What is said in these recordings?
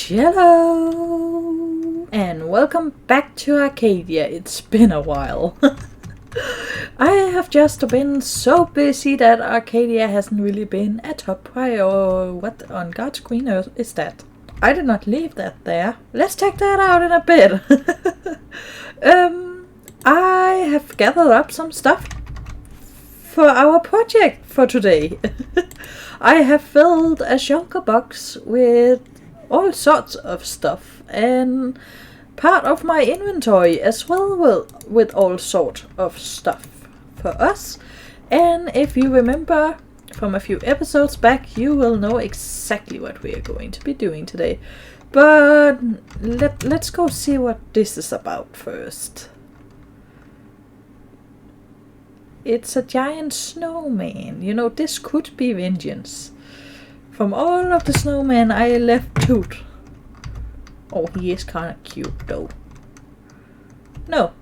Hello and welcome back to Arcadia. It's been a while. I have just been so busy that Arcadia hasn't really been a top priority. What on God's green earth is that? I did not leave that there. Let's check that out in a bit. I have gathered up some stuff for our project for today. I have filled a shulker box with all sorts of stuff and part of my inventory as well with all sorts of stuff for us. And if you remember from a few episodes back, you will know exactly what we are going to be doing today. But let's go see what this is about first. It's a giant snowman. You know, this could be vengeance. From all of the snowmen I left Toot. Oh, he is kind of cute though. No.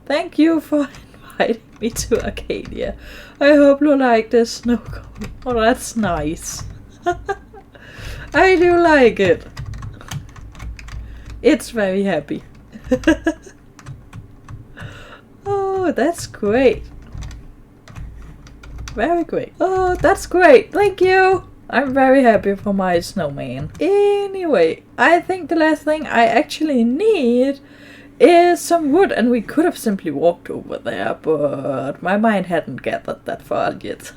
Thank you for inviting me to Arcadia. I hope you like the snow cone. Oh, that's nice. I do like it. It's very happy. Oh, that's great. Very great. Oh, that's great. Thank you. I'm very happy for my snowman. Anyway, I think the last thing I actually need is some wood, and we could have simply walked over there, but my mind hadn't gathered that far yet.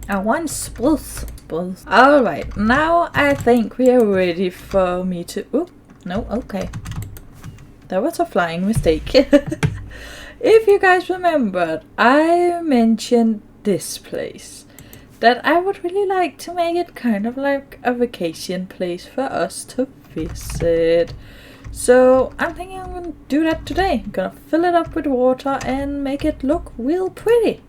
I want spruce. Alright, now I think we are ready for me to... Oh, no, okay. That was a flying mistake. If you guys remembered, I mentioned this place, that I would really like to make it kind of like a vacation place for us to visit. So I'm thinking I'm gonna do that today. I'm gonna fill it up with water and make it look real pretty.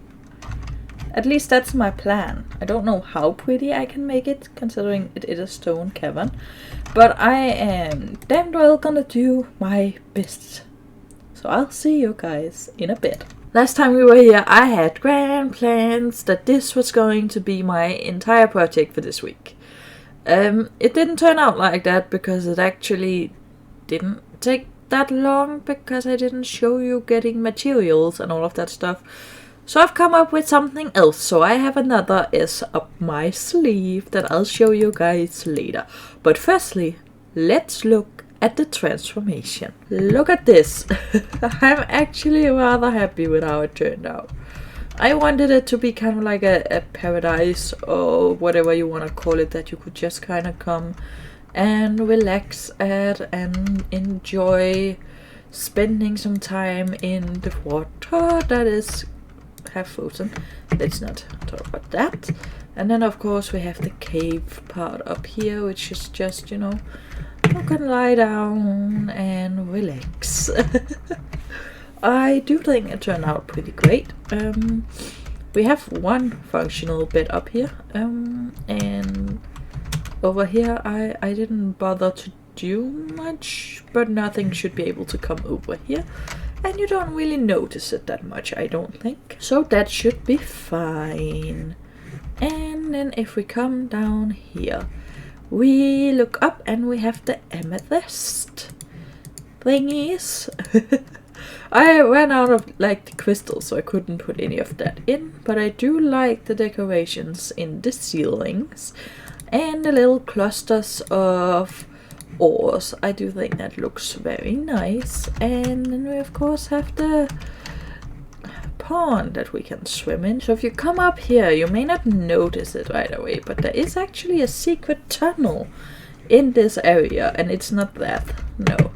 At least that's my plan. I don't know how pretty I can make it, considering it is a stone cavern, but I am damn well gonna do my best. So I'll see you guys in a bit. Last time we were here, I had grand plans that this was going to be my entire project for this week. It didn't turn out like that because it actually didn't take that long because I didn't show you getting materials and all of that stuff. So I've come up with something else. So I have another S up my sleeve that I'll show you guys later. But firstly, let's look at the transformation. Look at this. I'm actually rather happy with how it turned out. I wanted it to be kind of like a paradise or whatever you want to call it, that you could just kind of come and relax at and enjoy spending some time in the water that is half frozen. Let's not talk about that. And then of course we have the cave part up here, which is just, you know, you can lie down and relax. I do think it turned out pretty great. We have one functional bed up here, and over here I didn't bother to do much, but nothing should be able to come over here, and you don't really notice it that much, I don't think. So that should be fine. And then if we come down here, we look up and we have the amethyst thingies. I ran out of like the crystals, so I couldn't put any of that in, but I do like the decorations in the ceilings and the little clusters of ores. I do think that looks very nice. And then we of course have the pond that we can swim in. So if you come up here, you may not notice it right away, but there is actually a secret tunnel in this area, and it's not that. No.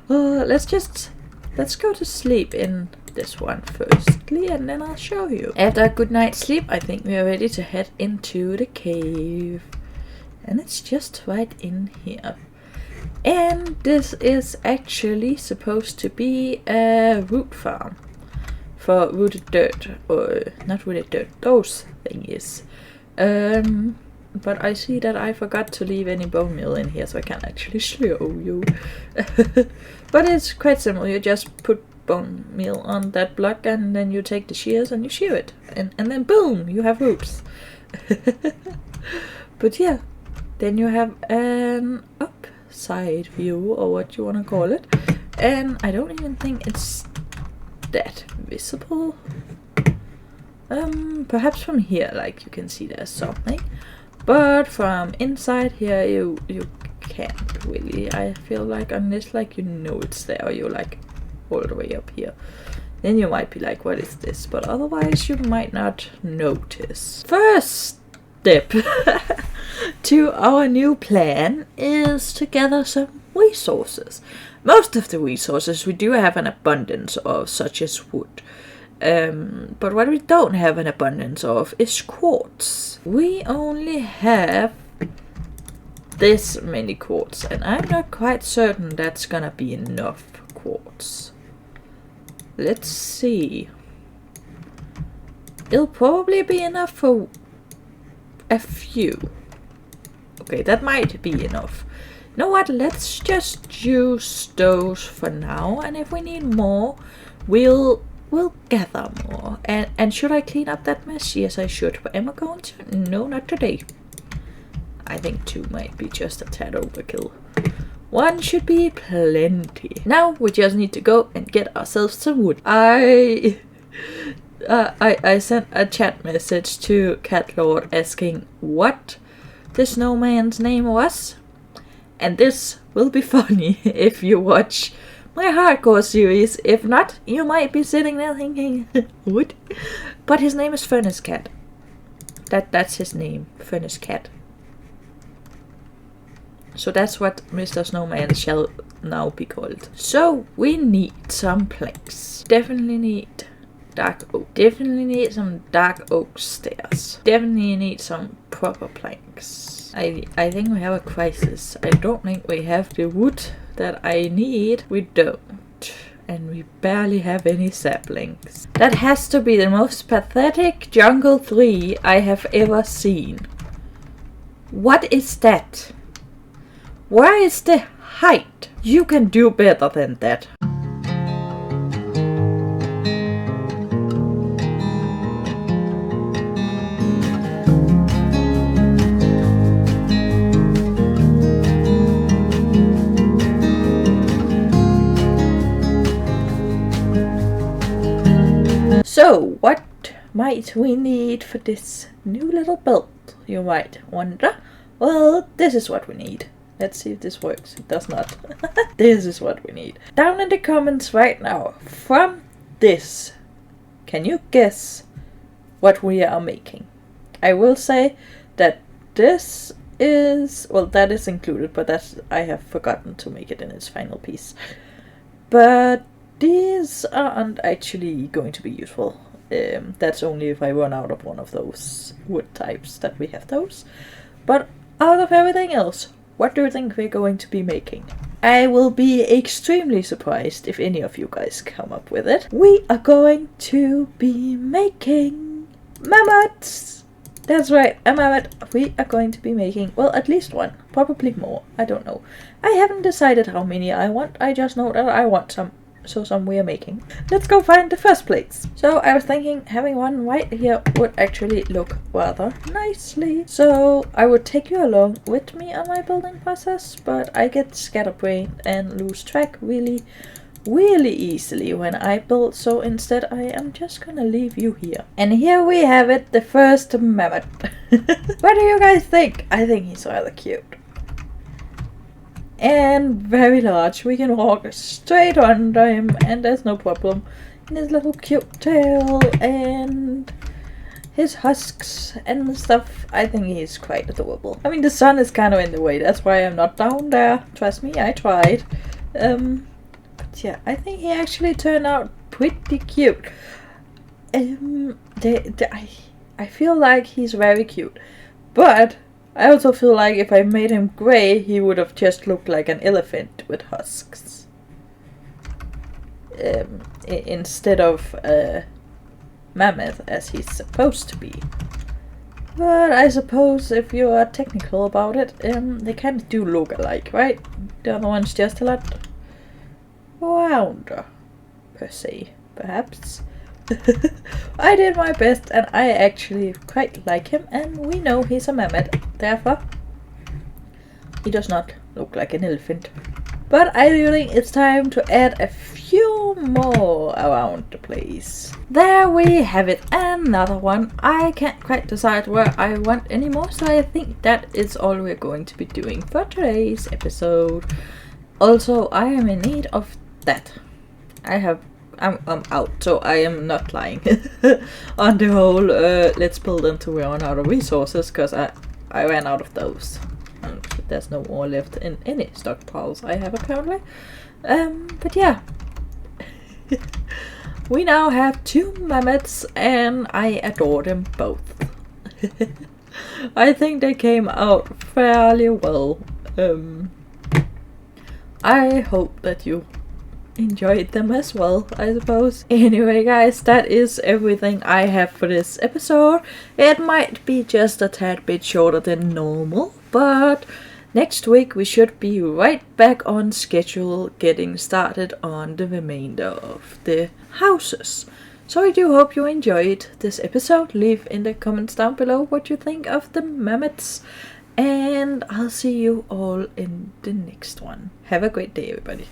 Let's go to sleep in this one firstly, and then I'll show you. After a good night's sleep, I think we are ready to head into the cave, and it's just right in here. And this is actually supposed to be a root farm for rooted dirt, or not rooted dirt, those thingies. But I see that I forgot to leave any bone meal in here, so I can't actually show you. But it's quite simple. You just put bone meal on that block, and then you take the shears and you shear it, and then boom, you have roots. But yeah, Then you have an upside view, or what you want to call it. And I don't even think it's that visible. Perhaps from here, like, you can see there's something. But from inside here, you can't really. I feel like, unless like you know it's there, or you're like all the way up here. Then you might be like, what is this? But otherwise you might not notice. First step to our new plan is to gather some resources. Most of the resources we do have an abundance of, such as wood. But what we don't have an abundance of is quartz. We only have this many quartz, and I'm not quite certain that's gonna be enough quartz. Let's see. It'll probably be enough for a few. Okay, that might be enough. You know what? Let's just use those for now, and if we need more, we'll gather more. And should I clean up that mess? Yes, I should. But am I going to? No, not today. I think 2 might be just a tad overkill. 1 should be plenty. Now we just need to go and get ourselves some wood. I sent a chat message to Cat Lord asking what the snowman's name was. And this will be funny if you watch my hardcore series. If not, you might be sitting there thinking, what? But his name is Furnace Cat. That's his name, Furnace Cat. So that's what Mr. Snowman shall now be called. So we need some planks. Definitely need dark oak. Definitely need some dark oak stairs. Definitely need some proper planks. I think we have a crisis. I don't think we have the wood that I need. We don't. And we barely have any saplings. That has to be the most pathetic Jungle 3 I have ever seen. What is that? Where is the height? You can do better than that. So, what might we need for this new little build, you might wonder? Well, this is what we need. Let's see if this works. It does not. This is what we need. Down in the comments right now, from this, can you guess what we are making? I will say that this is, well, that is included, but that's, I have forgotten to make it in its final piece. But these aren't actually going to be useful. That's only if I run out of one of those wood types that we have those. But out of everything else, what do you think we're going to be making? I will be extremely surprised if any of you guys come up with it. We are going to be making mammoths! That's right, a mammoth. We are going to be making, well, at least one. Probably more. I don't know. I haven't decided how many I want. I just know that I want some. So some we are making. Let's go find the first place. So I was thinking having one right here would actually look rather nicely. So I would take you along with me on my building process, but I get scatterbrained and lose track really easily when I build. So instead I am just gonna leave you here. And here we have it, the first mammoth. What do you guys think? I think he's rather cute. And very large. We can walk straight under him and there's no problem. And his little cute tail and his husks and stuff. I think he's quite adorable. I mean, the sun is kind of in the way. That's why I'm not down there. Trust me, I tried. But yeah, I think he actually turned out pretty cute. I feel like he's very cute. But I also feel like if I made him grey, he would have just looked like an elephant with husks. Instead of a mammoth, as he's supposed to be. But I suppose if you are technical about it, they kind of do look alike, right? The other one's just a lot rounder, per se, perhaps. I did my best and I actually quite like him, and we know he's a mammoth, therefore He does not look like an elephant. But I think it's time to add a few more around the place. There we have it, another one. I can't quite decide where I want anymore, so I think that is all we're going to be doing for today's episode. Also, I am in need of that. I'm out, so I am not lying on the whole let's build until we run out of resources, because I ran out of those. And there's no more left in any stockpiles I have apparently. But yeah. We now have 2 mammoths and I adore them both. I think they came out fairly well. I hope that you enjoyed them as well, I suppose. Anyway guys, that is everything I have for this episode. It might be just a tad bit shorter than normal, but next week we should be right back on schedule, getting started on the remainder of the houses. So I do hope you enjoyed this episode. Leave in the comments down below what you think of the mammoths, and I'll see you all in the next one. Have a great day, everybody.